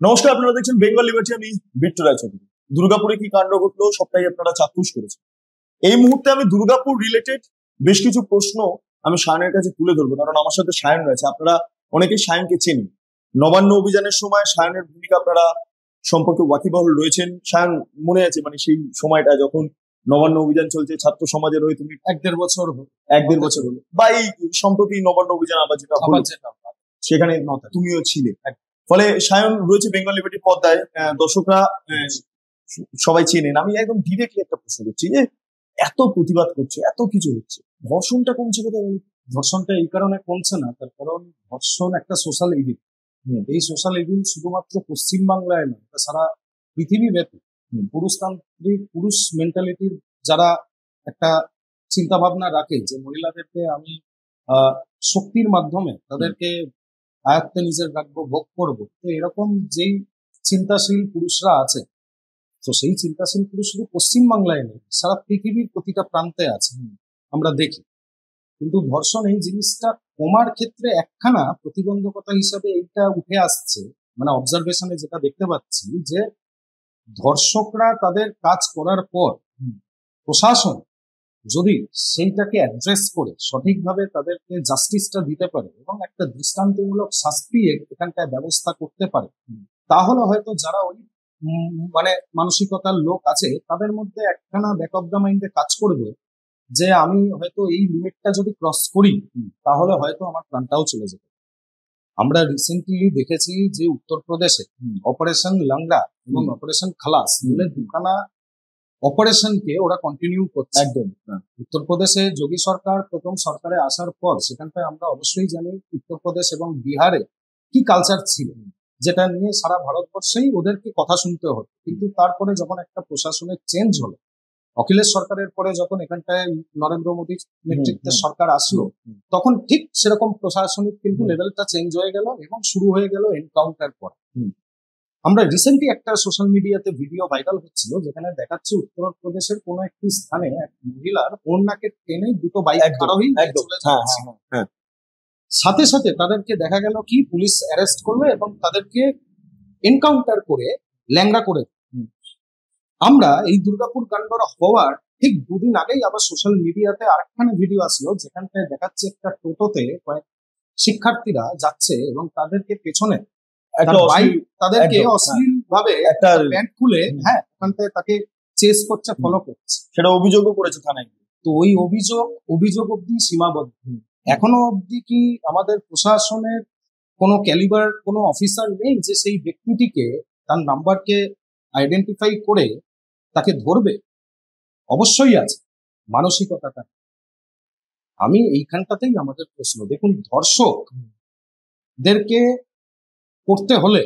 নমস্কার, আপনারা দেখছেন বেঙ্গল লিবার্টি। আমি বিট্টু রায়চৌধুরী। দুর্গাপুরে কি কাণ্ড ঘটলো সবটাই আপনারা চাক্ষুষ করেছেন। এই মুহূর্তে আমি দুর্গাপুর রিলেটেড বেশ কিছু প্রশ্ন আমি সায়নের কাছে তুলে ধরবো, কারণ আমার সাথে সায়ন রয়েছে। আপনারা অনেকেই সায়নকে চেনেন। নবান্ন অভিযানের সময় সায়নের ভূমিকা আপনারা সম্পর্কে ওয়াকিবহাল রয়েছেন। সায়ন, মনে আছে মানে সেই সময়টা যখন নবান্ন অভিযান চলছে, ছাত্র সমাজের হয়ে তুমি এক দেড় বছর হলো, বা এই সম্প্রতি নবান্ন অভিযান আবার যেটা হলো, সেখানে তুমিও ছিলে। ফলে সায়ন রয়েছে বেঙ্গল লিবার্টি পর্দায়। দর্শকরা সবাই চেনেন। আমি একদম ডিরেক্টলি একটা প্রশ্ন করছি যে এত প্রতিবাদ করছে, এত কিছু হচ্ছে, ধর্ষণটা কমছে কোথায়? ধর্ষণটা এই কারণে কমছে না, তার কারণ ধর্ষণ একটা সোশ্যাল ইভিল। এই সোশ্যাল ইভিল শুধুমাত্র পশ্চিমবাংলায় নয়, এটা সারা পৃথিবী ব্যাপী। পুরুষতান্ত্রিক, পুরুষ মেন্টালিটির যারা একটা চিন্তা ভাবনা রাখে যে মহিলাদেরকে আমি শক্তির মাধ্যমে তাদেরকে আয়ত্তে নিজের রাখবো, ভোগ করবো, তো এরকম যেই চিন্তাশীল পুরুষরা আছে, তো সেই চিন্তাশীল পুরুষ শুধু পশ্চিমবাংলায় নেই, সারা পৃথিবীর প্রতিটা প্রান্তে আছে, আমরা দেখি। কিন্তু ধর্ষণ এই জিনিসটা কমার ক্ষেত্রে একখানা প্রতিবন্ধকতা হিসাবে এইটা উঠে আসছে, মানে অবজারভেশনে যেটা দেখতে পাচ্ছি যে ধর্ষকরা তাদের কাজ করার পর প্রশাসন যদি সেইটাকে অ্যাড্রেস করে সঠিকভাবে তাদেরকে জাস্টিসটা দিতে পারে এবং একটা দৃষ্টান্তমূলক শাস্তি এখানটায় ব্যবস্থা করতে পারে, তাহলে হয়তো যারা ওই মানে মানসিকতার লোক আছে তাদের মধ্যে একখানা ব্যাক অফ দ্য মাইন্ডে কাজ করবে যে আমি হয়তো এই লিমিটটা যদি ক্রস করি তাহলে হয়তো আমার প্রাণটাও চলে যাবে। আমরা রিসেন্টলি দেখেছি যে উত্তরপ্রদেশে অপারেশন লাংড়া এবং অপারেশন খালাস বলে দুখানা অপারেশনকে ওরা কন্টিনিউ করছে। একদম উত্তরপ্রদেশে যোগী সরকার প্রথম সরকারে আসার পর সেখানটায় আমরা অবশ্যই জানি উত্তরপ্রদেশ এবং বিহারে কি কালচার ছিল, যেটা নিয়ে সারা ভারতবর্ষেই ওদেরকে কথা শুনতে হতো। কিন্তু তারপরে যখন একটা প্রশাসনের চেঞ্জ হলো, অখিলেশ সরকারের পরে যখন এখানটায় নরেন্দ্র মোদীর নেতৃত্বের সরকার আসলো, তখন ঠিক সেরকম প্রশাসনিক কিন্তু লেভেলটা চেঞ্জ হয়ে গেল এবং শুরু হয়ে গেল এনকাউন্টার করা। আমরা রিসেন্টলি একটা সোশ্যাল মিডিয়াতে ভিডিও ভাইরাল হচ্ছিল যেখানে দেখাচ্ছে উত্তরপ্রদেশের কোন একটি স্থানে এক মহিলার ওড়নাকে টেনে দুটো বাইক আরোহী সাথে সাথে তাদেরকে দেখা গেল কি পুলিশ অ্যারেস্ট করলো এবং তাদেরকে এনকাউন্টার করে ল্যাংড়া করে। আমরা এই দুর্গাপুর কাণ্ডটা হওয়ার ঠিক দুদিন আগেই আবার সোশ্যাল মিডিয়াতে আরেকখানে ভিডিও আসলো যেখানটায় দেখাচ্ছে একটা টোটোতে কয়েক শিক্ষার্থীরা যাচ্ছে এবং তাদেরকে পেছনে তাদেরকে অশ্লীল ভাবে একটা প্যান্ট খুলে ওখানটায় তাকে চেস করছে, ফলো করছে। সেটা অভিযোগও করেছে থানায়। তো ওই অভিযোগ অব্দি সীমাবদ্ধ। এখনো অব্দি কি আমাদের প্রশাসনের কোনো ক্যালিবার, কোনো অফিসার নেই যে সেই ব্যক্তিটিকে তার নাম্বারকে আইডেন্টিফাই করে তাকে ধরবে? অবশ্যই আছে, মানসিকতাটা। আমি এইখানটাতেই আমাদের প্রশ্ন। দেখুন, ধর্ষকদেরকে করতে হলে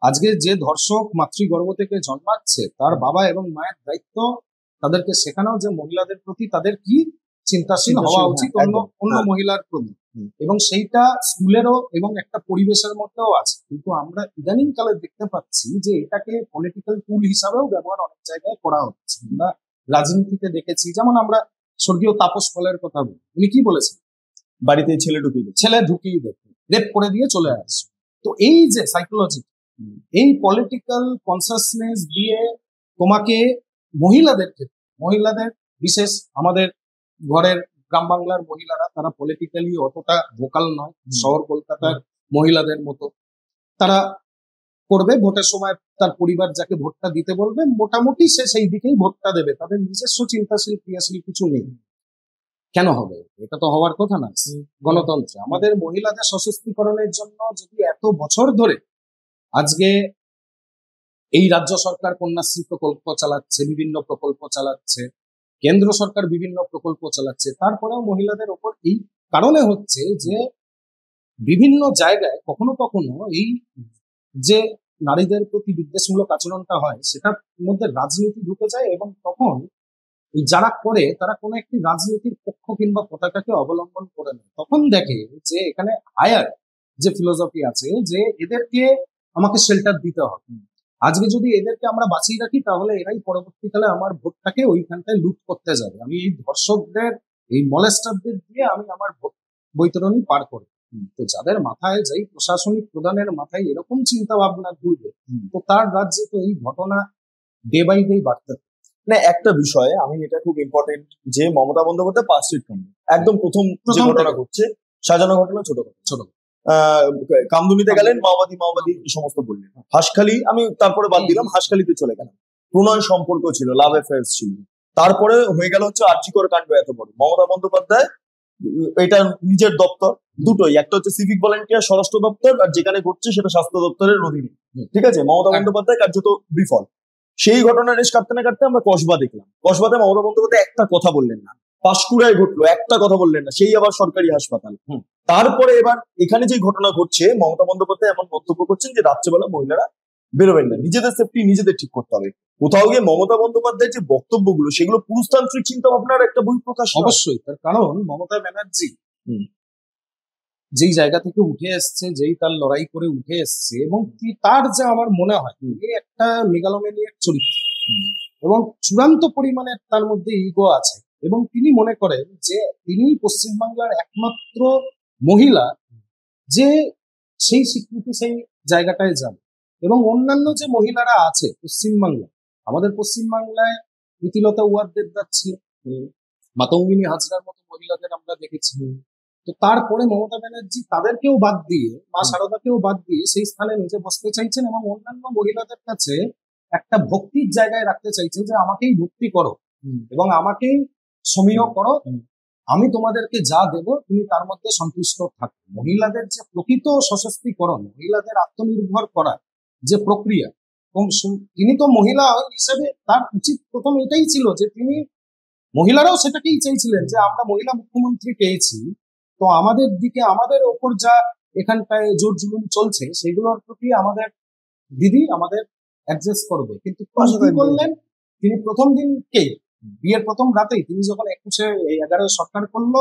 আজকে যে ধর্ষক মাতৃগর্ভ থেকে জন্মাচ্ছে তার বাবা এবং মায়ের দায়িত্ব তাদেরকে শেখানো যে মহিলাদের প্রতি তাদের কি চিন্তাশীল হওয়া উচিত অন্য মহিলার প্রতি, এবং সেইটা স্কুলেরও এবং একটা পরিবেশের মধ্যেও আছে। কিন্তু আমরা ইদানিং কালে দেখতে পাচ্ছি যে এটাকে পলিটিক্যাল টুল হিসাবেও ব্যবহার অনেক জায়গায় করা হচ্ছে। আমরা রাজনীতিতে দেখেছি, যেমন আমরা স্বর্গীয় তাপস পালের কথা বলি, উনি কি বলেছেন, বাড়িতে ছেলে ঢুকিয়ে দেবে, রেপ করে দিয়ে চলে আসে। তো এই যে সাইকোলজি, এই পলিটিক্যাল কনসাসনেস দিয়ে তোমাকে মহিলাদের বিশেষ আমাদের ঘরের গ্রাম বাংলার মহিলারা তারা পলিটিক্যালি অতটা ভোকাল নয় শহর কলকাতার মহিলাদের মতো। তারা করবে ভোটের সময় তার পরিবার যাকে ভোটটা দিতে বলবে মোটামুটি সে সেই দিকেই ভোটটা দেবে, তাদের নিজস্ব চিন্তাশীল ক্রিয়াশীল কিছু নেই। কেন হবে? এটা তো হওয়ার কথা না। গণতন্ত্রে আমাদের মহিলাদের সশক্তিকরণের জন্য যদি এত বছর ধরে আজকে এই রাজ্য সরকার কন্যাশ্রী প্রকল্প চালাচ্ছে, বিভিন্ন প্রকল্প চালাচ্ছে, কেন্দ্র সরকার বিভিন্ন প্রকল্প চালাচ্ছে, তারপরেও মহিলাদের ওপর এই কারণে হচ্ছে যে বিভিন্ন জায়গায় কখনো কখনো এই যে নারীদের প্রতি বিদ্বেষমূলক আচরণটা হয় সেটার মধ্যে রাজনীতি ঢুকে যায় এবং তখন যারা করে তারা কোনো একটি রাজনীতির পক্ষ কিংবা পতাকাকে অবলম্বন করে নেয়। তখন দেখে যে এখানে হায়ার যে ফিলোসফি আছে যে এদেরকে আমাকে শেল্টার দিতে হবে। আজকে যদি এদেরকে আমরা বাঁচিয়ে রাখি তাহলে এরাই পরবর্তীকালে আমার ভোটটাকে ওইখানটায় লুট করতে যাবে। আমি এই ধর্ষকদের, এই মলেস্টারদের দিয়ে আমি আমার ভোট বৈতরণী পার করব। তো যাদের মাথায় যেই প্রশাসনিক প্রধানের মাথায় এরকম চিন্তা ভাবনা ঘুরবে, তো তার রাজ্যে তো এই ঘটনা ডে বাই ডে বাড়তে থাকে। না, একটা বিষয় আমি এটা খুব ইম্পর্টেন্ট, যে মমতা বন্দ্যোপাধ্যায় পার্কস্ট্রিট কাণ্ড একদম প্রথম যে প্রথম ঘটনা থেকে। ঘটছে, সাজানো ঘটনা, ছোট ঘটনা। ছোট। আহ, কামদুনিতে গেলেন, মাওবাদী মাওবাদী এই সমস্ত বললেন। হাঁসখালি আমি তারপরে বাদ দিলাম, হাঁসখালিতে চলে গেলাম। প্রণয় সম্পর্ক ছিল, লাভ অ্যাফেয়ার্স ছিল। তারপরে হয়ে গেল হচ্ছে আরজিকর কাণ্ড এত বড়। মমতা বন্দ্যোপাধ্যায় এটা নিজের দপ্তর দুটোই, একটা হচ্ছে সিভিক ভলেন্টিয়ার স্বরাষ্ট্র দপ্তর, আর যেখানে ঘটছে সেটা স্বাস্থ্য দপ্তরের অধীনে। ঠিক আছে, মমতা বন্দ্যোপাধ্যায় কার্যত বিফল। সেই ঘটনার রেশ কাটতে না কাটতে আমরা কসবা দেখলাম। কসবাতে মমতা বন্দ্যোপাধ্যায় একটা কথা বললেন না। পাঁশকুড়ায় ঘটলো, একটা কথা বললেন না, সেই আবার সরকারি হাসপাতাল। তারপরে এবার এখানে যে ঘটনা ঘটছে, মমতা বন্দ্যোপাধ্যায় এমন মন্তব্য করছেন যে রাত্রেবেলা মহিলারা বেরোবেন না, নিজেদের সেফটি নিজেদের ঠিক করতে হবে। কোথাও গিয়ে মমতা বন্দ্যোপাধ্যায়ের যে বক্তব্যগুলো, সেগুলো পুরুষতান্ত্রিক চিন্তা ভাবনার একটা বহিঃপ্রকাশ। অবশ্যই, তার কারণ মমতা ব্যানার্জি যেই জায়গা থেকে উঠে এসছে, যেই তার লড়াই করে উঠে এসছে, এবং তার যে আমার মনে হয় একটা মেগালোম্যানিয়াক চরিত্র, এবং চূড়ান্ত পরিমাণে তার মধ্যে ইগো আছে, এবং তিনি মনে করেন যে তিনি পশ্চিমবাংলার একমাত্র মহিলা যে সেই স্বীকৃতি সেই জায়গাটায় যাবে। এবং অন্যান্য যে মহিলারা আছে পশ্চিমবাংলায়, আমাদের পশ্চিমবাংলায় প্রীতিলতা ওয়াদ্দেব ছিল, মাতঙ্গিনী হাজরার মতো মহিলাদের আমরা দেখেছি। তো তারপরে মমতা ব্যানার্জি তাদেরকেও বাদ দিয়ে, মা শারদাকেও বাদ দিয়ে সেই স্থানে নিজে বসতে চাইছেন, এবং অন্যান্য মহিলাদের কাছে একটা ভক্তির জায়গায় রাখতে চাইছেন, যে আমাকেই ভক্তি করো এবং আমাকেই সমীহ করো, আমি তোমাদেরকে যা দেব তুমি তার মধ্যে সন্তুষ্ট থাকো। মহিলাদের যে প্রকৃত সশক্তিকরণ, মহিলাদের আত্মনির্ভর করা যে প্রক্রিয়া, এবং তিনি তো মহিলা হিসেবে তার উচিত প্রথম এটাই ছিল যে তিনি, মহিলারাও সেটাকেই চাইছিলেন যে আমরা মহিলা মুখ্যমন্ত্রী পেয়েছি, তো আমাদের দিকে আমাদের ওপর যা এখানটায় জোর জুলুম চলছে সেগুলোর প্রতি আমাদের দিদি আমাদের অ্যাডজাস্ট করবে। কিন্তু কি বললেন তিনি প্রথম দিনকেই, বিয়ের প্রথম রাতেই, তিনি যখন 11 সরকার করলো,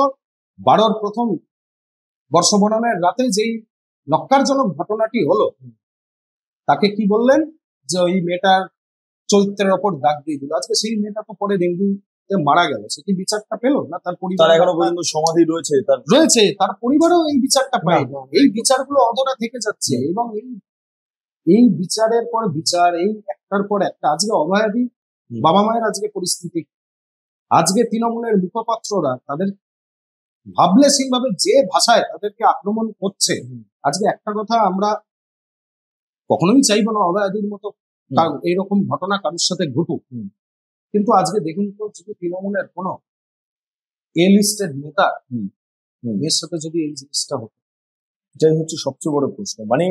12 প্রথম বর্ষবরণের রাতে যেই নক্কারজনক ঘটনাটি হলো, তাকে কি বললেন যে ওই মেয়েটার চরিত্রের ওপর দাগ দিয়ে দিল। আজকে সেই মেয়েটা তো পরে ডেঙ্গুতে মারা গেল, সে কি বিচারটা পেল না? তার পরিবার এখনো পর্যন্ত সমাধি রয়েছে, তার পরিবারও এই বিচারটা পায়। এই বিচারগুলো অধরা থেকে যাচ্ছে, এবং এই বিচারের পর বিচার, এই একটার পর একটা। আজকে অভয়াদি বাবা মায়ের আজকে পরিস্থিতি, আজকে তৃণমূলের মুখপাত্ররা তাদের ভাবলেশীন ভাবে যে ভাষায় তাদেরকে আক্রমণ করছে। আজকে একটা কথা আমরা কখনোই চাইবো না অভয়াদির মতো এইরকম ঘটনা কারোর সাথে ঘটুক, কিন্তু আজকে দেখুন তো, যদি তৃণমূলের কোনো এ লিস্টেড নেতা এর সাথে যদি এই জিনিসটা হতো, এটাই হচ্ছে সবচেয়ে বড় প্রশ্ন। মানে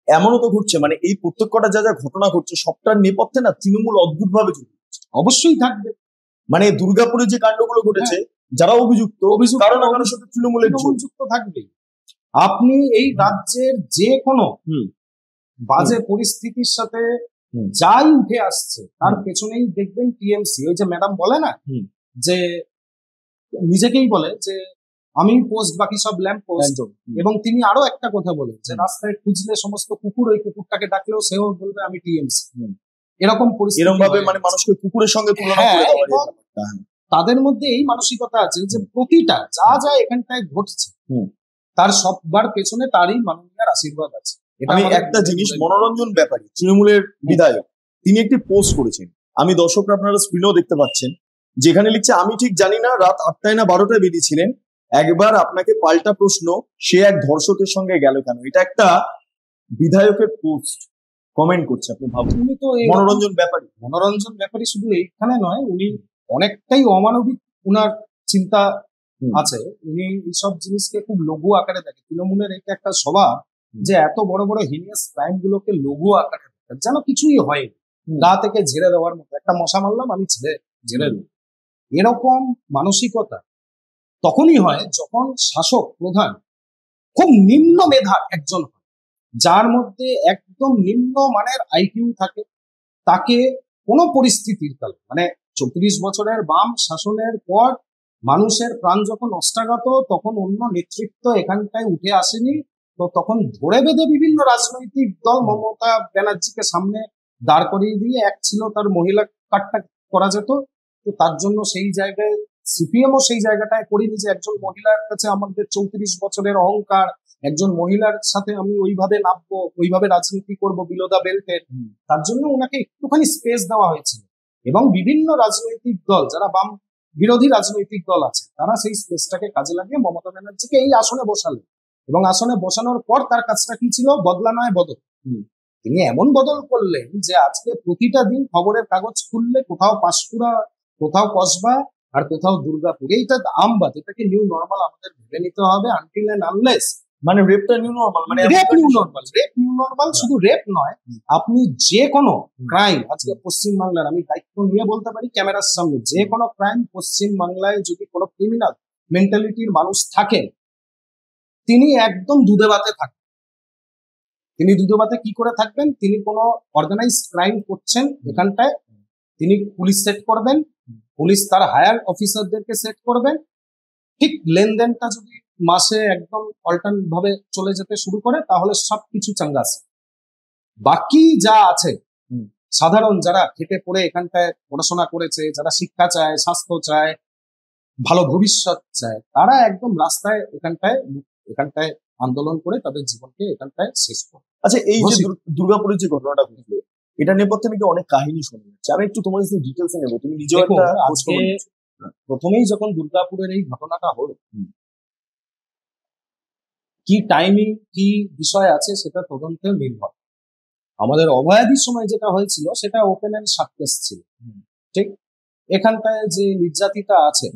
এমনও তো ঘটছে, মানে এই প্রত্যেক কটা যা যা ঘটনা ঘটছে সবটার নেপথ্যে না তৃণমূল অদ্ভুত ভাবে জড়িত। অবশ্যই থাকবে। মানে দুর্গাপুরে যে কাণ্ডগুলো ঘটেছে, যারা অভিযুক্ত কারো না কারোর সাথে তৃণমূলের যুক্ত থাকবে। আপনি এই রাজ্যের যে কোনো বাজে পরিস্থিতির সাথে যাই উঠে আসছে, তার পেছনেই দেখবেন টিএমসি। ওই যে ম্যাডাম বলে না, যে নিজেকেই বলে যে আমি পোস্ট, বাকি সব ল্যাম্প পোস্ট। এবং তিনি আরো একটা কথা বলেন যে রাস্তায় খুঁজলে সমস্ত কুকুর ওই কুকুরটাকে ডাকলেও সেও বলবে আমি টিএমসি। এরকম পরিস্থিতি, এরকম ভাবে মানে মানুষকে কুকুরের সঙ্গে তুলনা করে দেওয়া। তাদের মধ্যে এই মানসিকতা আছে যে প্রতিটা যা যা এখানটায় ঘটছে তার সববার পেছনে তারই মাননীয় আশীর্বাদ আছে। আমি একটা জিনিস, মনোরঞ্জন ব্যাপারী তৃণমূলের বিধায়ক, তিনি একটি পোস্ট করেছেন, আমি দর্শকরা আপনারা স্ক্রিনেও দেখতে পাচ্ছেন, যেখানে লিখছে আমি ঠিক জানি না রাত 8টায় না 12টায় বেরিয়েছিলেন, একবার আপনাকে পাল্টা প্রশ্ন, সে এক ধর্ষকের সঙ্গে গেল কেন? এটা একটা বিধায়কের পোস্ট কমেন্ট করছে, আপনি ভাবুন। উনি তো মনোরঞ্জন ব্যাপারী শুধু এইখানে নয়, উনি অনেকটাই অমানবিক উনার চিন্তা আছে। উনি এইসব জিনিসকে খুব লঘু আকারে দেখে। তৃণমূলের এটা একটা স্বভাব যে এত বড় বড় হিনিয়াস ক্রাইম গুলোকে লঘু আকারে দেখে, যেন কিছুই হয়নি, গা থেকে ঝেড়ে দেওয়ার মতো। একটা মশা মারলাম, আমি ঝেড়ে দেব, এরকম মানসিকতা তখনই হয় যখন শাসক প্রধান খুব নিম্ন মেধার একজন হয়, যার মধ্যে একদম নিম্ন মানের আইকিউ থাকে। তাকে কোনো পরিস্থিতির কালে, মানে 34 বছরের বাম শাসনের পর মানুষের প্রাণ যখন অষ্টাগত, তখন অন্য নেতৃত্ব এখানটায় উঠে আসেনি, তো তখন ধরে বেঁধে বিভিন্ন রাজনৈতিক দল মমতা ব্যানার্জিকে সামনে দাঁড় করিয়ে দিয়ে, এক ছিল তার মহিলা কার্ডটা করা যেত, তো তার জন্য সেই জায়গায় সিপিএমও সেই জায়গাটায় করিনি যে একজন মহিলার কাছে আমাদের 34 বছরের অহংকার, একজন মহিলার সাথে আমি ওইভাবে নামবো, ওইভাবে রাজনীতি করবো বিলো দা বেল্টের, তার জন্য ওনাকে একটুখানি স্পেস দেওয়া হয়েছিল। এবং বিভিন্ন রাজনৈতিক দল, যারা বাম বিরোধী রাজনৈতিক দল আছে, তারা সেই স্পেসটাকে কাজে লাগিয়ে মমতা ব্যানার্জিকে এই আসনে বসালেন। এবং আসনে বসানোর পর তার কাজটা কি ছিল? বদলা নয় বদল। তিনি এমন বদল করলেন যে আজকে প্রতিটা দিন খবরের কাগজ খুললে কোথাও পাঁশকুড়া, কোথাও কসবা, আর কোথাও দুর্গাপুর। এইটা আমবাদ, এটাকে নিউ নর্মাল আমাদের ভেবে নিতে হবে। আনটিল এন্ড আনলেস মানে রেপটা নিউ নর্মাল, মানে rape new normal, rape new normal. শুধু রেপ নয়, আপনি যে কোনো ক্রাইম আজকে পশ্চিমবাংলার, আমি দায়িত্ব নিয়ে বলতে পারি ক্যামেরার সামনে, যে কোনো ক্রাইম পশ্চিমবাংলায় যদি কোনো ক্রিমিনাল মেন্টালিটির মানুষ থাকেন, তিনি একদম দুধে ভাতে থাকেন। তিনি দুধে ভাতে কি করে থাকবেন? তিনি কোনো অর্গানাইজড ক্রাইম করছেন এখানটায়, তিনি পুলিশ সেট করবেন, পুলিশ তার হায়ার অফিসারদেরকে সেট করবেন। ঠিক লেনদেনটা যদি মাসে একদম অল্টারনেট ভাবে চলে যেতে শুরু করে, তাহলে সবকিছু চাঙ্গাস। বাকি যা আছে, সাধারণ যারা খেটে পড়ে এখানটায় পড়াশোনা করেছে, যারা শিক্ষা চায়, স্বাস্থ্য চায়, ভালো ভবিষ্যৎ চায়, তারা একদম রাস্তায় এখানটায় আন্দোলন করে তাদের জীবনকে এখানটায় শেষ করে। আচ্ছা, এই যে দুর্গাপুরের যে ঘটনাটা ঘটলো, এটা নেপথ্যে নাকি অনেক কাহিনী শোনা যাচ্ছে। আমি একটু তোমার কাছে ডিটেলসে নেবো, তুমি নিজেও একটা আজকে প্রথমেই যখন দুর্গাপুরের এই ঘটনাটা হলো, কি টাইমিং, কি বিষয় আছে সেটা তদন্তের নির্ভর। আমাদের অভয়াদির সময় যেটা হয়েছিল সেটা ওপেন অ্যান্ড শাট কেস ছিল, ঠিক? এখানটায় যে নির্যাতিতা আছে,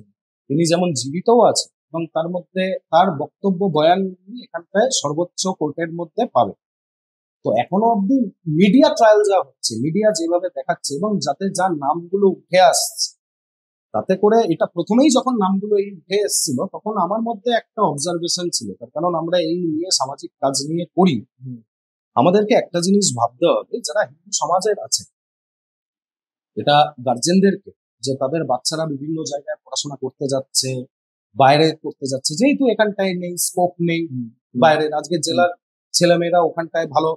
তিনি যেমন জীবিতও আছে, এবং তার মধ্যে তার বক্তব্য বয়ান এখানটায় সর্বোচ্চ কোর্টের মধ্যে পাবে। তো এখনো অব্দি মিডিয়া ট্রায়াল যা হচ্ছে, মিডিয়া যেভাবে দেখাচ্ছে, এবং যাতে যার নামগুলো উঠে আসছে, তাতে করে এটা প্রথমেই যখন নামগুলো এই উঠে এসেছিল, তখন আমার মধ্যে একটা অবজারভেশন ছিল। তার কারণ আমরা এই নিয়ে সামাজিক কাজ নিয়ে করি, আমাদেরকে একটা জিনিস ভাবতে হবে, যারা হিন্দু সমাজের আছে, এটা গার্জেনদেরকে, যে তাদের বাচ্চারা বিভিন্ন জায়গায় পড়াশোনা করতে যাচ্ছে, বাইরে করতে যাচ্ছে, যেহেতু এখানটায় নেই স্কোপ, নেই বাইরে, আজকে জেলার ছেলেমেয়েরা ওখানটায় ভালো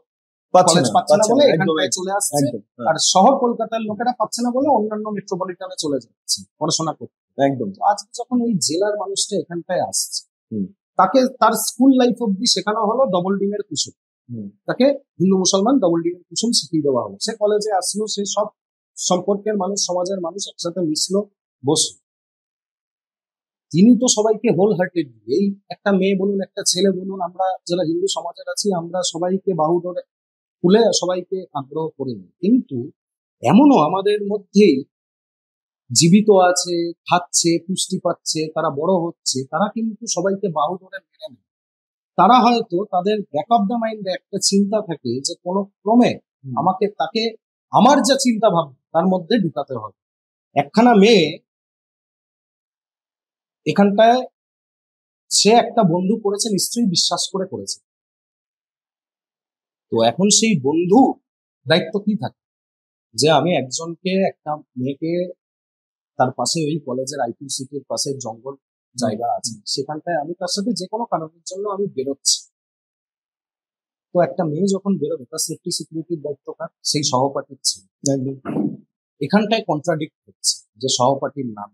কলেজ পাচ্ছে না বলে এখানটায় চলে আসছে, আর শহর কলকাতার লোকেরা পাচ্ছে না বলে অন্যান্য মেট্রোপলিটনে চলে যাচ্ছে পড়াশোনা করতে। একদম। আজকে যখন এই জেলার মানুষটা এখানটায় আসছে, তাকে তার স্কুল লাইফ অব্দি শেখানো হলো ডবল ডিমের কুসুম, তাকে হিন্দু মুসলমান ডবল ডিমের কুসুম শিখিয়ে দেওয়া হলো। সে কলেজে আসলো, সে সব সম্পর্কের মানুষ, সমাজের মানুষ একসাথে মিশলো, বসলো। তিনি তো সবাইকে হোল হার্টেড, এই একটা মেয়ে বলুন, একটা ছেলে বলুন, আমরা যারা হিন্দু সমাজের আছি, আমরা সবাইকে বাহু ধরে খুলে সবাইকে আগ্রহ করে নিই। কিন্তু এমনও আমাদের মধ্যেই জীবিত আছে, খাচ্ছে, পুষ্টি পাচ্ছে, তারা বড় হচ্ছে, তারা কিন্তু সবাইকে বাহু ধরে মেনে নেয়। তারা হয়তো তাদের ব্যাক অফ দ্য মাইন্ডে একটা চিন্তা থাকে যে কোনো ক্রমে আমাকে তাকে আমার যা চিন্তা ভাবনা তার মধ্যে ঢুকাতে হবে। একখানা মেয়ে এখানটায়, সে একটা বন্ধু করেছে, নিশ্চয়ই বিশ্বাস করে করেছে। তো এখন সেই বন্ধু দায়িত্ব কি থাকে, যে আমি একজনকে, একটা মেয়েকে, তার পাশে ওই কলেজের আইটি সিটির পাশে জঙ্গল জায়গা আছে, সেখানটায় আমি তার সাথে যে কোনো কারণের জন্য আমি বেরোচ্ছি। তো একটা মেয়ে যখন বেরোবে, তার সেফটি সিকিউরিটির দায়িত্ব কার? সেই সহপাঠীর ছিল। এখানটায় কন্ট্রাডিক্ট হচ্ছে যে সহপাঠীর নাম,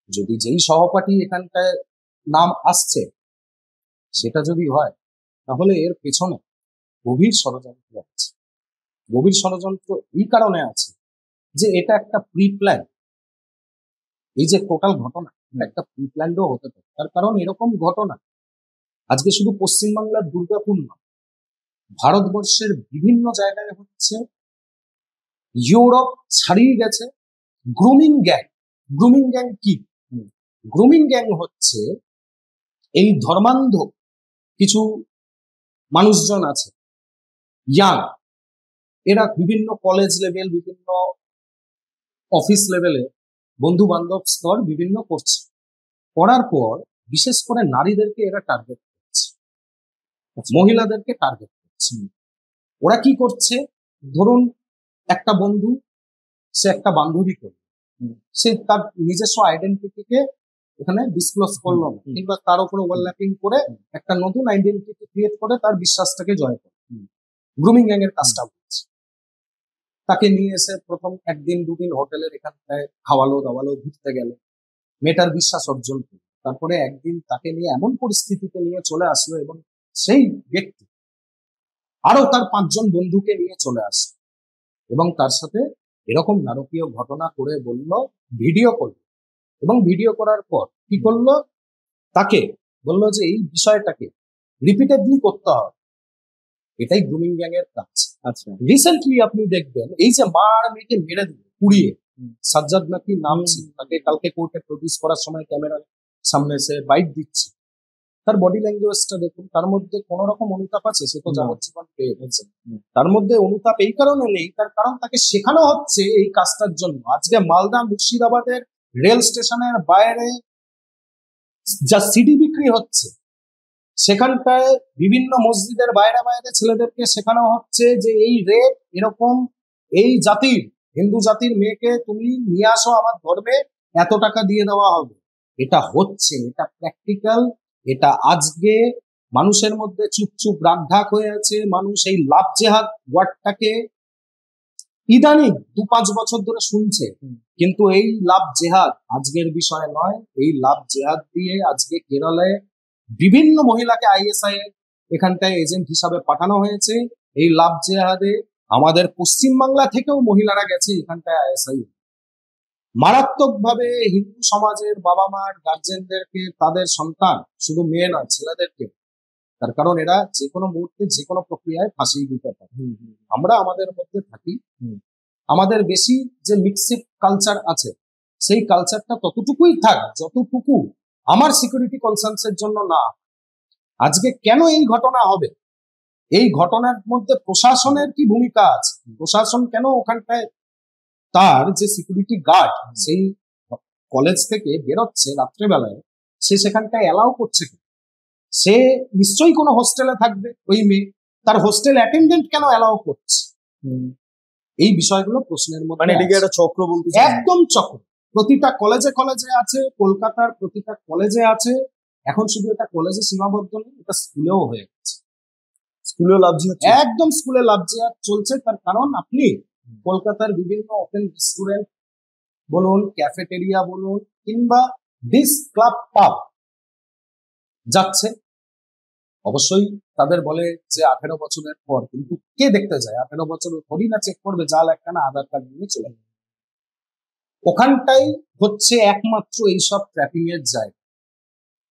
যদি যেই সহপাঠী এখানটায় নাম আসছে সেটা যদি হয়, তাহলে এর পেছনে গভীর ষড়যন্ত্র আছে। গভীর ষড়যন্ত্র এই কারণে আছে যে এটা একটা প্রি প্ল্যান। এই যে টোটাল ঘটনা, একটা প্রি প্ল্যানও হতে পারে। তার কারণ এরকম ঘটনা আজকে শুধু পশ্চিমবাংলার দুর্গাপুর নয়, ভারতবর্ষের বিভিন্ন জায়গায় হচ্ছে। ইউরোপ ছাড়িয়ে গেছে। Grooming gang. গ্রুমিং গ্যাং কি? গ্রুমিং গ্যাং হচ্ছে এই ধর্মান্ধ কিছু মানুষজন আছে, ইয়াং, এরা বিভিন্ন কলেজ লেভেল, বিভিন্ন অফিস লেভেলে বন্ধু বান্ধব স্তর বিভিন্ন করছে। করার পর বিশেষ করে নারীদেরকে এরা টার্গেট করছে, মহিলাদেরকে টার্গেট করছে। ওরা কি করছে? ধরুন একটা বন্ধু, সে একটা বান্ধবী করল, সে তার নিজস্ব আইডেন্টিটিকে এখানে ডিসক্লোজ করলো না, কিংবা তার উপর ওভারল্যাপিং করে একটা নতুন আইডেন্টিটি ক্রিয়েট করে তার বিশ্বাসটাকে জয় করে। গ্রুমিং গ্যাং এর কাজটা করছে। তাকে নিয়ে এসে প্রথম একদিন দুদিন হোটেলের এখানটায় খাওয়ালো দাওয়ালো, ঘুরতে গেল, মেয়েটার বিশ্বাস অর্জন করলো। তারপরে একদিন তাকে নিয়ে এমন পরিস্থিতিতে নিয়ে চলে আসলো এবং সেই ব্যক্তি আরো তার 5 জন বন্ধুকে নিয়ে চলে আসে এবং তার সাথে এরকম নারকীয় ঘটনা করে বলল, ভিডিও করলো, এবং ভিডিও করার পর কি করলো, তাকে বললো যে এই বিষয়টাকে রিপিটেডলি করতে হবে। এটাই গ্রুমিং গ্যাং এর কাজ। আচ্ছা, রিসেন্টলি আপনি দেখবেন এই যে মা আর মেয়েকে মেরে দিল পুড়িয়ে, সাজ্জাদ নাকি নাম ছিল, তাকে কালকে কোর্টে প্রডিউস করার সময় ক্যামেরার সামনে এসে বাইট দিচ্ছে, তার বডি ল্যাঙ্গুয়েজটা দেখুন, তার মধ্যে কোন রকম অনুতাপ আছে? সে তো যাবজ্জীবন পেয়ে গেছে। তার মধ্যে অনুতাপ এই কারণে নেই, তার কারণ তাকে শেখানো হচ্ছে এই কাজটার জন্য। আজকে মালদা মুর্শিদাবাদের রেল স্টেশনের বাইরে যা সিডি বিক্রি হচ্ছে, সেখানটায় বিভিন্ন মসজিদের বাইরে বাইরে ছেলেদেরকে শেখানো হচ্ছে যে এই রেপ এরকম, এই জাতির হিন্দু জাতির মেয়েকে তুমি নিয়ে আসো আমার ধর্মে, এত টাকা দিয়ে দেওয়া হবে। এটা হচ্ছে, এটা প্র্যাকটিক্যাল। এটা আজকে মানুষের মধ্যে চুপ চুপ রাগঢাক হয়ে আছে। মানুষ এই লাভ জেহাদ ওয়ার্ডটাকে ইদানিং 2-5 বছর ধরে শুনছে, কিন্তু এই লাভ জেহাদ আজকের বিষয় নয়। এই লাভ জেহাদ দিয়ে আজকে কেরলে বিভিন্ন মহিলাকে আইএসআই এখানটায় এজেন্ট হিসাবে পাঠানো হয়েছে। এই লাভ জেহাদে আমাদের পশ্চিমবাংলা থেকেও মহিলারা গেছে এখানটায় আইএসআই। মারাত্মকভাবে হিন্দু সমাজের বাবা মার গার্জেনদেরকে, তাদের সন্তান, শুধু মেয়ে নয় ছেলেদেরকে, তার কারণ এরা যে কোনো মুহূর্তে যে কোনো প্রক্রিয়ায় ফাঁসিয়ে দিতে পারে। আমরা আমাদের মধ্যে থাকি, আমাদের বেশি যে মিক্সড কালচার আছে, সেই কালচারটা ততটুকুই থাক যতটুকু আমার সিকিউরিটি কনসার্নসের জন্য না। আজকে কেন এই ঘটনা হবে, এই ঘটনার মধ্যে প্রশাসনের কি ভূমিকা আছে? প্রশাসন কেন ওখানটায় তার যে সিকিউরিটি গার্ড সেই কলেজ থেকে বেরোচ্ছে রাত্রেবেলায়, সে সেখানটায় অ্যালাউ করছে? সে নিশ্চয়ই কোনো হোস্টেলে থাকবে ওই মেয়ে, তার হোস্টেল অ্যাটেন্ডেন্ট কেন অ্যালাউ করছে? এই বিষয়গুলো প্রশ্নের মধ্যে, মানে এটাকে একটা চক্র বলতে একদম চক্র। প্রতিটা কলেজে কলেজে আছে, কলকাতার প্রতিটা কলেজে আছে। এখন শুধু এটা কলেজে সীমাবদ্ধ নেই, এটা স্কুলেও হয়ে গেছে। স্কুলেও লাভ জিহাদ, একদম স্কুলে লাভ জিহাদ চলছে। তার কারণ আপনি কলকাতার বিভিন্ন ওপেন রেস্টুরেন্ট বলুন, ক্যাফেটেরিয়া বলুন, কিংবা ডিস ক্লাব পাব যাচ্ছে, অবশ্যই তাদের বলে যে 18 বছরের পর, কিন্তু কে দেখতে যায়? 18 বছরের পরই না চেক করবে, জাল একখানা আধার কার্ড নিয়ে চলে যাবে। ওখানটাই হচ্ছে একমাত্র এইসব ট্র্যাপিং এর জায়গা।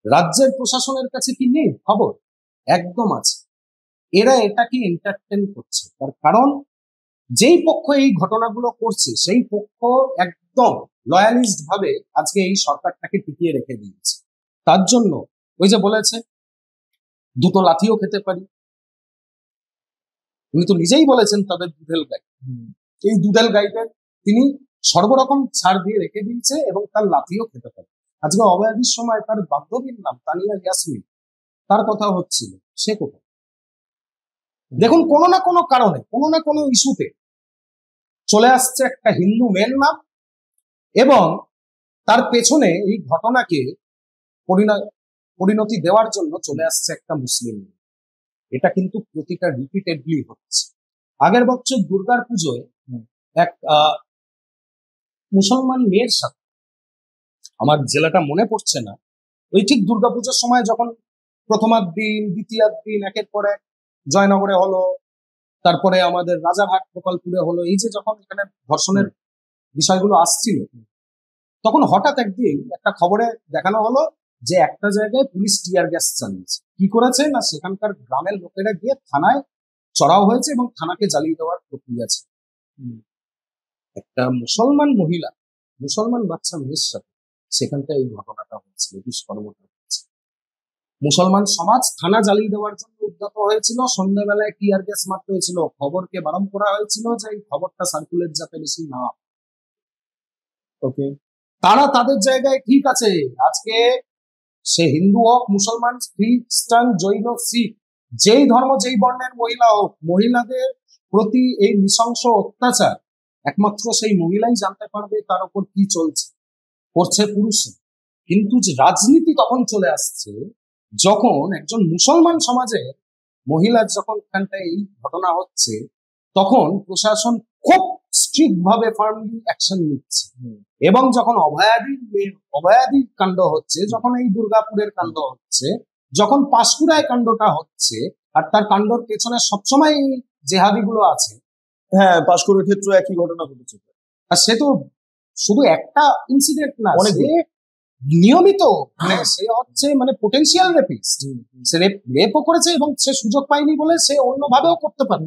রাজ্যের প্রশাসনের কাছে কি নেই খবর? একদম আছে। এরা এটাকে এন্টারটেন করছে, তার কারণ যেই পক্ষ এই ঘটনাগুলো করছে সেই পক্ষ একদম লয়ালিস্ট ভাবে আজকে এই সরকারটাকে টিকিয়ে রেখে দিয়েছে। তার জন্য ওই যে বলেছে দুটো লাঠিও খেতে পারি, উনি তো নিজেই বলেছেন তাদের দুধেল গাই। এই দুধেল গাইটা তিনি সর্বরকম ছাড় দিয়ে রেখে দিয়েছে এবং তার লাঠিও খেতে পারে। আজকে অবয়াদির সময় তার বান্ধবীর নাম তানিয়া ইয়াসমিন, তার কথা হচ্ছিল, সে কোথায়? দেখুন, কোনো না কোনো কারণে, কোনো না কোনো ইস্যুতে চলে আসছে একটা হিন্দু মেয়ের নাম, এবং তার পেছনে এই ঘটনাকে পরিণতি দেওয়ার জন্য চলে আসছে একটা মুসলিম মেয়ে। এটা কিন্তু প্রতিটা রিপিটেডলি হচ্ছে। আগের বছর দুর্গার পুজোয় এক মুসলমান মেয়ের সাথে, আমার জেলাটা মনে পড়ছে না, ওই ঠিক দুর্গাপুজোর সময় যখন প্রথমার দিন দ্বিতীয়ার দিন একের পর এক জয়নগরে হলো, তারপরে আমাদের রাজারহাট গোপালপুরে হলো, এই যে যখন এখানে ধর্ষণের বিষয়গুলো আসছিল, তখন হঠাৎ একদিন একটা খবরে দেখানো হলো যে একটা জায়গায় পুলিশ টিয়ার গ্যাস চালিয়েছে। কি করেছে না, সেখানকার গ্রামের লোকেরা গিয়ে থানায় চড়াও হয়েছে এবং থানাকে জ্বালিয়ে দেওয়ার প্রক্রিয়া আছে। একটা মুসলমান মহিলা, মুসলমান বাচ্চা মেয়ের সাথে সেখানটায় এই ঘটনাটা হয়েছিল, দুষ্কর্মটা হয়েছে। মুসলমান সমাজ থানা জ্বালিয়ে দেওয়ার জন্য উদ্যত হয়েছিল। সন্ধ্যাবেলায় টিয়ার গ্যাস মারতে হয়েছিল, খবরকে বারণ করা হয়েছিল যে এই খবরটা সার্কুলেট যাতে বেশি না। ওকে, তারা তাদের জায়গায় ঠিক আছে। আজকে সে হিন্দু হোক, মুসলমান, খ্রিস্টান, জৈন, শিখ, যেই ধর্ম যেই বর্ণের মহিলা হোক, মহিলাদের প্রতি এই নৃশংস অত্যাচার একমাত্র সেই মহিলাই জানতে পারবে তার উপর কি চলছে, করছে পুরুষ। কিন্তু যে রাজনীতি তখন চলে আসছে যখন একজন মুসলমান সমাজে মহিলার যখন এখানটায় এই ঘটনা হচ্ছে, তখন প্রশাসন খুব স্ট্রিক্ট ভাবে ফার্মলি অ্যাকশন নিচ্ছে। এবং যখন অভয়াদির কাণ্ড হচ্ছে, যখন এই দুর্গাপুরের কাণ্ড হচ্ছে, যখন পাঁশকুড়ায় কাণ্ডটা হচ্ছে, আর তার কাণ্ডর পেছনে সবসময় জেহাদি গুলো আছে, হ্যাঁ, পাঁশকুড়ার ক্ষেত্রে একই ঘটনা ঘটেছে। আর সে তো শুধু একটা ইনসিডেন্ট না, অনেকগুলো। সে নিয়মিত, মানে সে হচ্ছে মানে পোটেনশিয়াল রেপিস্ট। সে রেপও করেছে এবং সে সুযোগ পায়নি বলে সে অন্যভাবেও করতে পারে।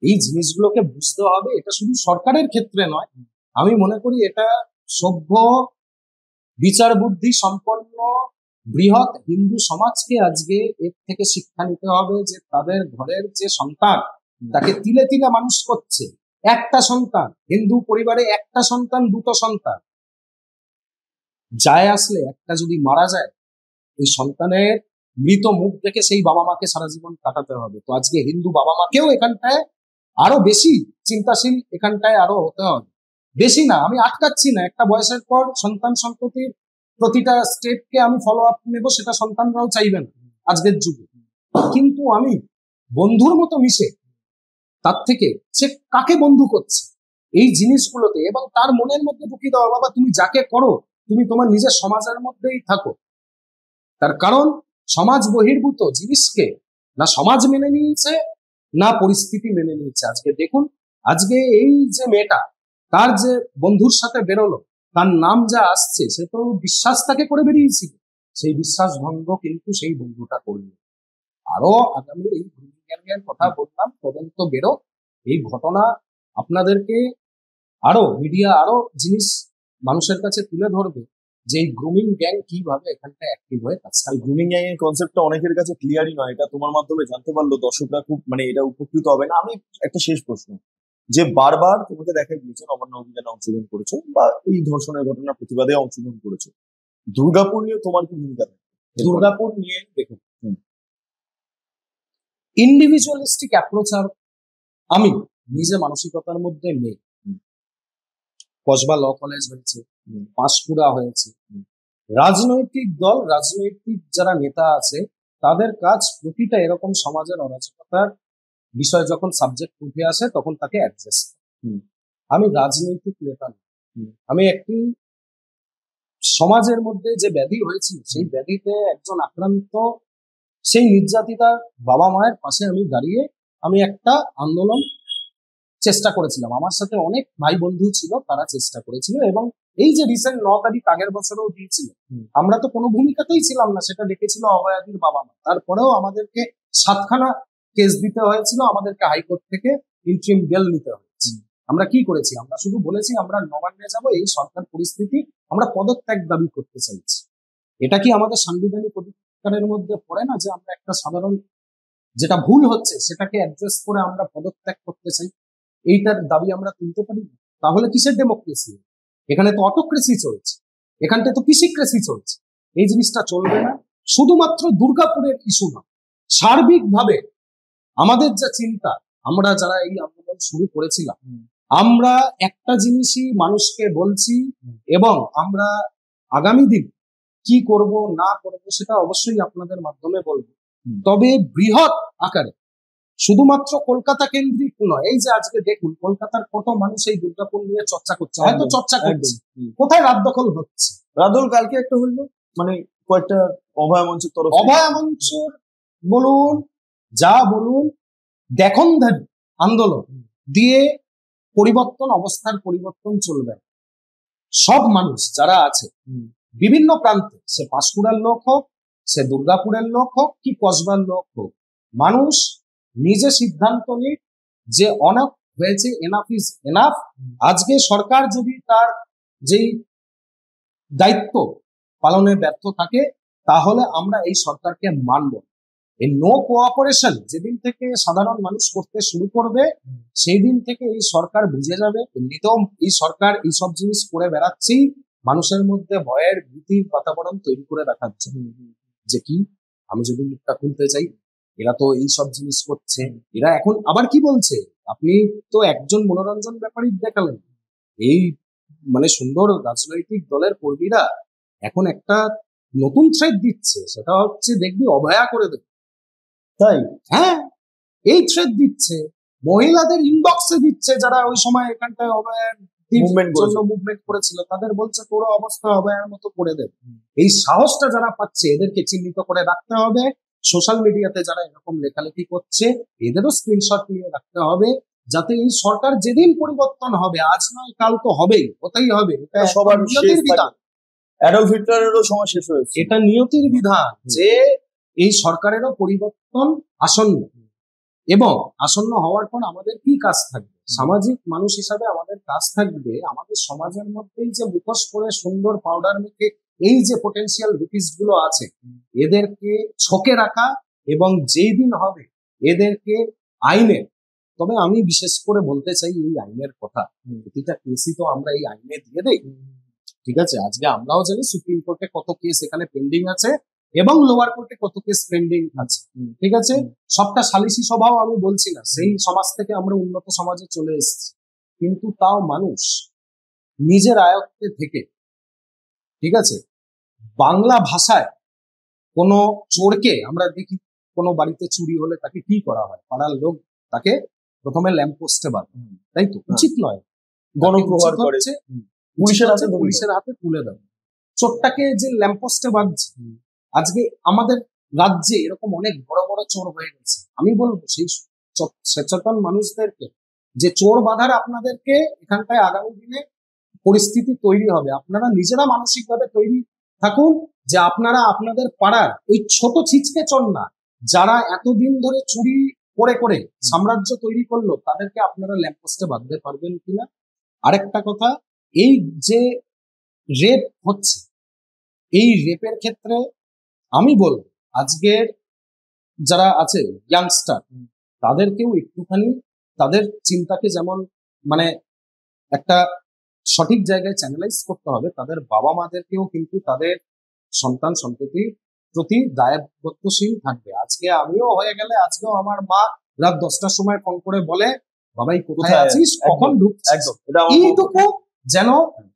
এই জিনিসগুলোকে বুঝতে হবে। এটা শুধু সরকারের ক্ষেত্রে নয়, আমি মনে করি এটা সভ্য বিচার বুদ্ধি সম্পন্ন বৃহৎ হিন্দু সমাজকে আজকে এর থেকে শিক্ষা নিতে হবে যে তাদের ঘরের যে সন্তান তাকে তিলে তিলে মানুষ করছে, একটা সন্তান, হিন্দু পরিবারে একটা সন্তান, দুটো সন্তান যায় আসলে একটা যদি মারা যায়, এই সন্তানের মৃত মুখ দেখে সেই বাবা মাকে সারা জীবন কাটাতে হবে। তো আজকে হিন্দু বাবা মাকেও এখানটায় আরো বেশি চিন্তাশীল এখানটায় আরো হতে হবে। বেশি না, আমি আটকাচ্ছি না, একটা বয়সের পর সন্তান সন্ততির প্রতিটা স্টেপকে আমি ফলো আপ নেবো, সেটা সন্তানরাও চাইবেন আজকের যুগে। কিন্তু আমি বন্ধুর মতো মিশে তার থেকে সে কাকে বন্ধু করছে এই জিনিসগুলোতে, এবং তার মনের মধ্যে ঢুকিয়ে দেওয়া, বাবা তুমি যাকে করো তুমি তোমার নিজের সমাজের মধ্যেই থাকো। তার কারণ সমাজ বহির্ভূত জিনিসকে না সমাজ মেনে নিয়েছে না পরিস্থিতি মেনে নিয়েছে। আজকে দেখুন, আজকে এই যে মেয়েটা তার যে বন্ধুর সাথে বেরোলো, তার নাম যা আসছে, সে তো বিশ্বাস তাকে করে বেরিয়েছিল, সেই বিশ্বাস ভঙ্গ কিন্তু সেই বন্ধুটা করল। আরো আগামী এই গ্যাংয়ের কথা বললাম, তদন্ত বেরো, এই ঘটনা আপনাদেরকে আরো মিডিয়া আরো জিনিস মানুষের কাছে তুলে ধরবে যে এই গ্রুমিং গ্যাং কিভাবে এখানটা অ্যাক্টিভ হয়ে কাজটা। গ্রুমিং গ্যাং এর কনসেপ্টটা অনেকের কাছে ক্লিয়ারই নয়, এটা তোমার মাধ্যমে জানতে পারলো, দর্শকরা খুব মানে এটা উপকৃত হবে না। আমি একটা শেষ প্রশ্ন, যে বারবার তোমাকে দেখা গিয়েছে নবান্ন অভিযানে অংশগ্রহণ করেছো বা এই ধর্ষণের ঘটনার প্রতিবাদে অংশগ্রহণ করেছো, দুর্গাপুর নিয়ে তোমার কি ভূমিকা? দুর্গাপুর নিয়ে দেখুন, ইন্ডিভিজুয়ালিস্টিক অ্যাপ্রোচ আর আমি নিজে মানসিকতার মধ্যে নেই। কসবা ল কলেজ হয়েছে, পাঁশকুড়া হয়েছে, রাজনৈতিক দল, রাজনৈতিক যারা নেতা আছে তাদের কাজ প্রতিটা এরকম সমাজের অরাজকতার বিষয় যখন সাবজেক্ট উঠে আসে তখন তাকে অ্যাডজাস্ট। আমি রাজনৈতিক নেতা নই, আমি একটি সমাজের মধ্যে যে ব্যাধি হয়েছিল সেই ব্যাধিতে একজন আক্রান্ত সেই নির্যাতিতার বাবা মায়ের পাশে আমি দাঁড়িয়ে আমি একটা আন্দোলন চেষ্টা করেছিলাম। আমার সাথে অনেক ভাই বন্ধু ছিল, তারা চেষ্টা করেছিল, এবং এই যে রিসেন্ট 9 তারিখ আগের বছরও দিয়েছিল, আমরা তো কোনো ভূমিকাতেই ছিলাম না, সেটা ডেকেছিল অভয়াদির বাবা মা, তারপরেও আমাদেরকে 7খানা কেস দিতে হয়েছিল, আমাদেরকে হাইকোর্ট থেকে ইন্টারিম বেল নিতে হয়েছে। আমরা কি করেছি? আমরা শুধু বলেছি আমরা নবান্নে যাব, এই সরকার পরিস্থিতি, আমরা পদত্যাগ দাবি করতে চাইছি। এটা কি আমাদের সাংবিধানিক অধিকারের মধ্যে পড়ে না যে আমরা একটা সাধারণ যেটা ভুল হচ্ছে সেটাকে অ্যাডজাস্ট করে আমরা পদত্যাগ করতে চাই? এইটার দাবি আমরা তুলতে পারি না? তাহলে কিসের ডেমোক্রেসি? এখানে তো অটোক্রেসি চলছে, এখানটা তো পিসিক্রেসি চলছে। এই জিনিসটা চলবে না। শুধুমাত্র দুর্গাপুরের ইস্যু নয়, সার্বিকভাবে আমাদের যা চিন্তা, আমরা যারা এই আন্দোলন শুরু করেছিলাম, আমরা একটা জিনিসই মানুষকে বলছি, এবং আমরা আগামী দিন কি করব না করব সেটা অবশ্যই আপনাদের মাধ্যমে বলবো। তবে বৃহৎ আকারে, শুধুমাত্র কলকাতা কেন্দ্রিক নয়। এই যে আজকে দেখুন কলকাতার কত মানুষ এই দুর্গাপুর নিয়ে চর্চা করছে, হয়তো চর্চা করছে, কোথায় রাত দখল হচ্ছে? রাদল কালকে একটা হইলো, মানে কয়েকটা অভয়া মঞ্চের তরফ, অভয়া মঞ্চের বলুন যা বলুন, দেখনধারী আন্দোলন দিয়ে পরিবর্তন, অবস্থার পরিবর্তন চলবে। সব মানুষ যারা আছে বিভিন্ন প্রান্তে, সে পাঁশকুড়ার লোক হোক, সে দুর্গাপুরের লোক হোক, কি কসবার লোক হোক, মানুষ নিজে সিদ্ধান্ত নিক যে অনেক হয়েছে, এনাফ ইজ এনাফ। আজকে সরকার যদি তার যেই দায়িত্ব পালনে ব্যর্থ থাকে তাহলে আমরা এই সরকারকে মানব। এই নো কোঅপারেশন যেদিন থেকে সাধারণ মানুষ করতে শুরু করবে সেই দিন থেকে এই সরকার বুঝে যাবে এমনিতেও এই সরকার এইসব জিনিস করে বেড়াচ্ছেই, মানুষের মধ্যে ভয়ের ভীতির বাতাবরণ তৈরি করে দেখাচ্ছে যে কি আমি যদি মুখটা খুলতে চাই এরা তো এইসব জিনিস করছে। এরা এখন আবার কি বলছে, আপনি তো একজন মনোরঞ্জন ব্যাপারী দেখালেন, এই মানে সুন্দর রাজনৈতিক দলের কর্মীরা এখন একটা নতুন থ্রেড দিচ্ছে, সেটা হচ্ছে দেখবি অভয়া করে দেবে। তাই হ্যাঁ, এই থ্রেড দিচ্ছে, মহিলাদের ইনবক্সে দিচ্ছে, যারা ওই সময় এখানটায় অভয়ার মুক্তির Movement জন্য করেছে। মুভমেন্ট করেছিল, তাদের বলছে তোর অবস্থা হবে এর মতো করে দেবে। এই সাহসটা যারা পাচ্ছে এদেরকে চিহ্নিত করে রাখতে হবে। সোশ্যাল মিডিয়াতে যারা এরকম লেখালেখি করছে এদেরও স্ক্রিনশট নিয়ে রাখতে হবে, যাতে এই সরকার যেদিন পরিবর্তন হবে, আজ নয় কাল তো হবেই, হতেই হবে, এটা সবার নিয়তির বিধান। অ্যাডলফ হিটলারেরও সময় শেষ হয়েছে। এটা নিয়তির বিধান যে এই সরকারেরও পরিবর্তন আসন্ন, এবং আসন্ন হওয়ার পর আমাদের কি কাজ থাকবে? সামাজিক মানুষ হিসাবে আমাদের কাজ থাকবে আমাদের সমাজের মধ্যেই যে মুখোশ করে সুন্দর পাউডার মেখে এই যে পটেনশিয়াল রিপিস্ট গুলো আছে এদেরকে ছকে রাখা, এবং যেই দিন হবে এদেরকে আইনের, তবে আমি বিশেষ করে বলতে চাই এই আইনের কথা, প্রতিটা কেসই তো আমরা এই আইনে দিয়ে দেই, ঠিক আছে? আজকে আমরাও জানি সুপ্রিম কোর্টে কত কেস এখানে পেন্ডিং আছে এবং লোয়ার কোর্টে কত কেস পেন্ডিং আছে, ঠিক আছে? সবটা সালিসি স্বভাব আমি বলছি না, সেই সমাজ থেকে আমরা উন্নত সমাজে চলে এসেছি, কিন্তু তাও মানুষ নিজের আয়ত্তে থেকে, ঠিক আছে, বাংলা ভাষায় কোনো চোরকে আমরা দেখি, কোনো বাড়িতে চুরি হলে তাকে কি করা হয়? পাড়ার লোক তাকে প্রথমে ল্যাম্পপোস্টে বাঁধে, তাই তো? উচিত নয়, গণপ্রহার করে পুলিশের হাতে তুলে দেয়। চোরটাকে যে ল্যাম্পপোস্টে বাঁধছে, আজকে আমাদের রাজ্যে এরকম অনেক বড় বড় চোর হয়ে গেছে। আমি বলবো সেই সচেতন মানুষদেরকে যে চোর বাঁধার আপনাদেরকে এখানটায় আগামী দিনে পরিস্থিতি তৈরি হবে, আপনারা নিজেরা মানসিকভাবে তৈরি থাকুন যে আপনারা আপনাদের পাড়ার ওই ছোট ছিচকে চোর না, যারা এতদিন ধরে চুরি করে করে সাম্রাজ্য তৈরি করলো, তাদেরকে আপনারা ল্যাম্পপোস্টে বাঁধতে পারবেন কিনা। আরেকটা কথা, এই যে রেপ হচ্ছে, এই রেপের ক্ষেত্রে আমি বলবো আজকের যারা আছে ইয়াংস্টার, তাদেরকেও একটুখানি তাদের চিন্তাকে যেমন মানে একটা সঠিক জায়গায় চ্যানেলাইজ করতে হবে, তাদের বাবা মাদেরকেও কিন্তু তাদের সন্তান সন্ততির প্রতি দায়বদ্ধশীল থাকবে। আজকে আমিও হয়ে গেলে আজকেও আমার মা রাত 10টার সময় ফোন করে বলে, বাবাই কোথায় আছিস, কখন ঢুকছিস, এইটুকু যেন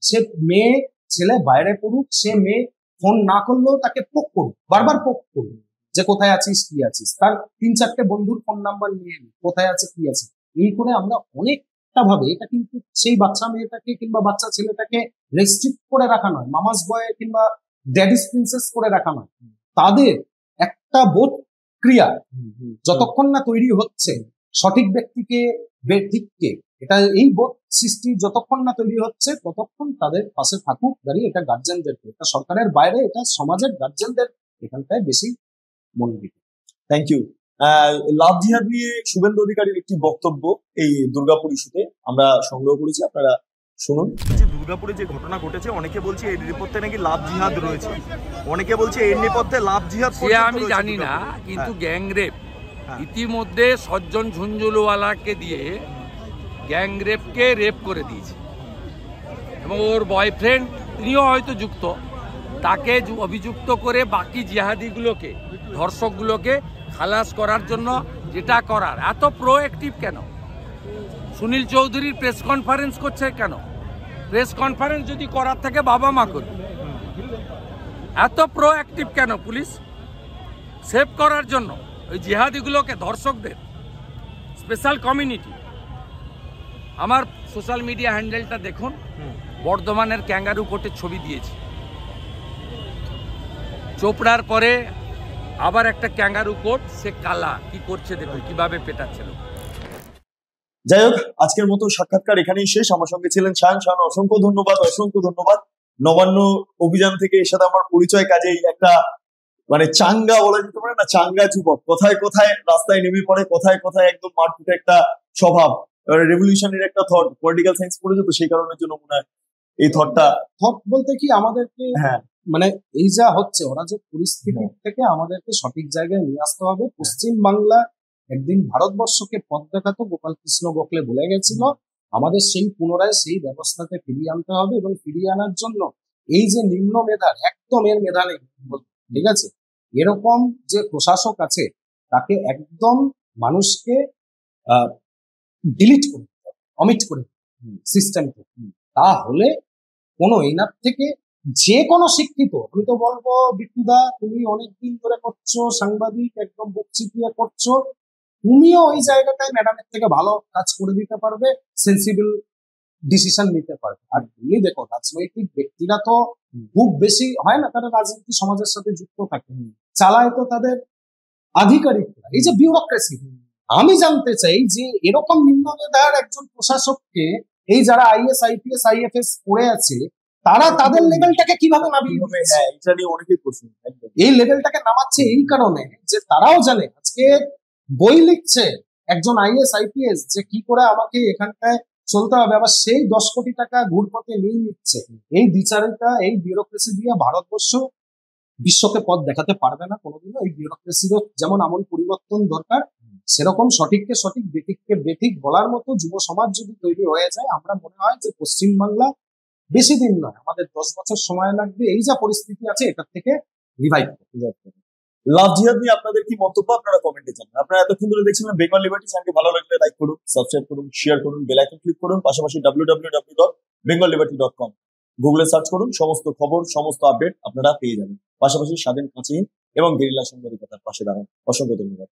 সে মেয়ে ছেলে বাইরে পড়ুক, সে মেয়ে ফোন না করলেও তাকে পোক করুক, বারবার পোক করুক যে কোথায় আছিস কি আছিস, তার 3-4টে বন্ধুর ফোন নাম্বার নিয়ে নি, কোথায় আছে কি আছে। এই করে আমরা অনেকটা ভাবে, এটা কিন্তু সেই বাচ্চা মেয়েটাকে কিংবা বাচ্চা ছেলেটাকে রেস্ট্রিক্ট করে রাখা নয়, মামাস বয় কিংবা ড্যাডিস প্রিন্সেস করে রাখা নয়, তাদের একটা বোধ ক্রিয়া যতক্ষণ না তৈরি হচ্ছে, সঠিক ব্যক্তিকে বেঠিককে, এটা এই বোধ সৃষ্টি যতক্ষণ না তৈরি হচ্ছে ততক্ষণ তাদের পাশে থাকুক দাঁড়িয়ে। এটা গার্জেনদেরকে, এটা সরকারের বাইরে, এটা সমাজের গার্জেনদের এখানটায় বেশি মন দিতে। Thank you. লাভ জিহাদ নিয়ে শুভেন্দু অধিকারীর একটি বক্তব্য এই দুর্গাপুর ইস্যুতে আমরা সংগ্রহ করেছি, আপনারা শুনুন। দুর্গাপুরে যে ঘটনা ঘটেছে, অনেকে বলছে এর নেপথ্যে নাকি লাভ জিহাদ রয়েছে, অনেকে বলছে এর নেপথ্যে লাভ জিহাদ আমি জানি না, কিন্তু গ্যাংরেপ ইতিমধ্যে সজ্জন ঝুঞ্ঝুলওয়ালাকে দিয়ে গ্যাংরেপকে রেপ করে দিয়েছে, এবং ওর বয়ফ্রেন্ড তিনিও হয়তো যুক্ত, তাকে অভিযুক্ত করে বাকি জিহাদিগুলোকে, ধর্ষকগুলোকে খালাস করার জন্য যেটা করার, এত প্রোঅ্যাক্টিভ কেন? সুনীল চৌধুরীর প্রেস কনফারেন্স করছে কেন? প্রেস কনফারেন্স যদি করার থাকে বাবা মা করবে, এত প্রোঅ্যাক্টিভ কেন পুলিশ? সেভ করার জন্য ওই জিহাদিগুলোকে, ধর্ষকদের স্পেশাল কমিউনিটি। আমার সোশ্যাল মিডিয়া হ্যান্ডেলটা দেখুন, বর্ধমানের ক্যাঙ্গারু কোর্টের ছবি দিয়েছি, চোপড়ার পরে আবার একটা ক্যাঙ্গারু কোর্ট, সে কালা কি করছে দেখুন, কিভাবে পেটাচ্ছিল। যাই হোক, আজকের মতো সাক্ষাৎকার এখানেই শেষ। আমার সঙ্গে ছিলেন শান। অসংখ্য ধন্যবাদ, অসংখ্য ধন্যবাদ। নবান্ন অভিযান থেকে এর সাথে আমার পরিচয়, কাজেই একটা মানে চাঙ্গা বলা যেতে পারে না, চাঙ্গা যুবক, কথায় কথায় রাস্তায় নেমে পড়ে, কথায় কথায় একদম মারকুটে একটা স্বভাব, রেভলিউশনের একটা থট, পলিটিক্যাল সায়েন্স পড়েছে তো সেই কারণের জন্য মনে হয় এই থটটা। থট বলতে কি আমাদেরকে, হ্যাঁ, মানে এই যা হচ্ছে অরাজক পরিস্থিতি থেকে আমাদেরকে সঠিক জায়গায় নিয়ে আসতে হবে। পশ্চিম বাংলা একদিন ভারতবর্ষকে পথ দেখাতো গোপাল কৃষ্ণ গোখলে বলে গেছিল, আমাদের সেই পুনরায় সেই ব্যবস্থাকে ফিরিয়ে আনতে হবে, এবং ফিরিয়ে আনার জন্য এই যে নিম্ন মেধার, একদম এর মেধা নেই, ঠিক আছে, এরকম যে প্রশাসক আছে তাকে একদম মানুষকে ডিলিট করে দিতে হবে, অমিট করে সিস্টেম থেকে। তাহলে কোনো এনার থেকে যে কোনো শিক্ষিত, আমি তো বলবো বিট্টুদা তুমি অনেকদিন ধরে করছো, সাংবাদিক একদম বুক চিপিয়ে করছো, তুমিও ওই জায়গাটায় ম্যাডামের থেকে ভালো কাজ করে দিতে পারবে, সেন্সিবল ডিসিশন নিতে পারবে। আর এমনি দেখো রাজনৈতিক ব্যক্তিরা তো খুব বেশি হয় না, তারা রাজনীতি সমাজের সাথে যুক্ত থাকে, চালায় তো তাদের আধিকারিকরা, এই যে বিউরোক্রেসি। আমি জানতে চাই যে এরকম নিম্নমেধার একজন প্রশাসককে এই যারা আইএস আইপিএস আইএফএস পড়ে আছে তারা তাদের লেভেলটাকে কিভাবে নামিয়ে দিচ্ছে? হ্যাঁ, এটা নিয়ে অনেকেই প্রশ্ন। এই লেভেলটাকে নামাচ্ছে এই কারণে যে তারাও জানে আজকে বই লিখছে একজন আইএস আইপিএস যে কি করে আমাকে এখানটায় চলতে হবে, আবার সেই 10 কোটি টাকা ঘুরপথে নিয়ে নিচ্ছে। এই বিচারিতা, এই বিউরোক্রেসি দিয়ে ভারতবর্ষ বিশ্বকে পথ দেখাতে পারবে না কোনোদিনও। এই বিউরোক্রেসিরও যেমন আমূল পরিবর্তন দরকার, সেরকম সঠিককে সঠিক বেঠিককে বেঠিক বলার মতো যুব সমাজ যদি তৈরি হয়ে যায়, আমরা মনে হয় যে পশ্চিমবাংলা বেশি দিন নয়, আমাদের 10 বছর সময় লাগবে এই যা পরিস্থিতি আছে এটার থেকে রিভাইভ করতে। লাভ জিহাদ নিয়ে আপনাদের কি মন্তব্য আপনারা কমেন্টে জানান। আপনারা এতক্ষণ ধরে দেখছিলেন বেঙ্গল লিবার্টি চ্যানেলটি। ভালো লাগলে লাইক করুন, সাবস্ক্রাইব করুন, শেয়ার করুন, বেল আইকন ক্লিক করুন। পাশাপাশি www.bengalliberty.com গুগলে সার্চ করুন, সমস্ত খবর, সমস্ত আপডেট আপনারা পেয়ে যাবেন। পাশাপাশি স্বাধীন, কাছেহীন এবং গেরিলা সাংবাদিকতার পাশে দাঁড়ান। অসংখ্য ধন্যবাদ।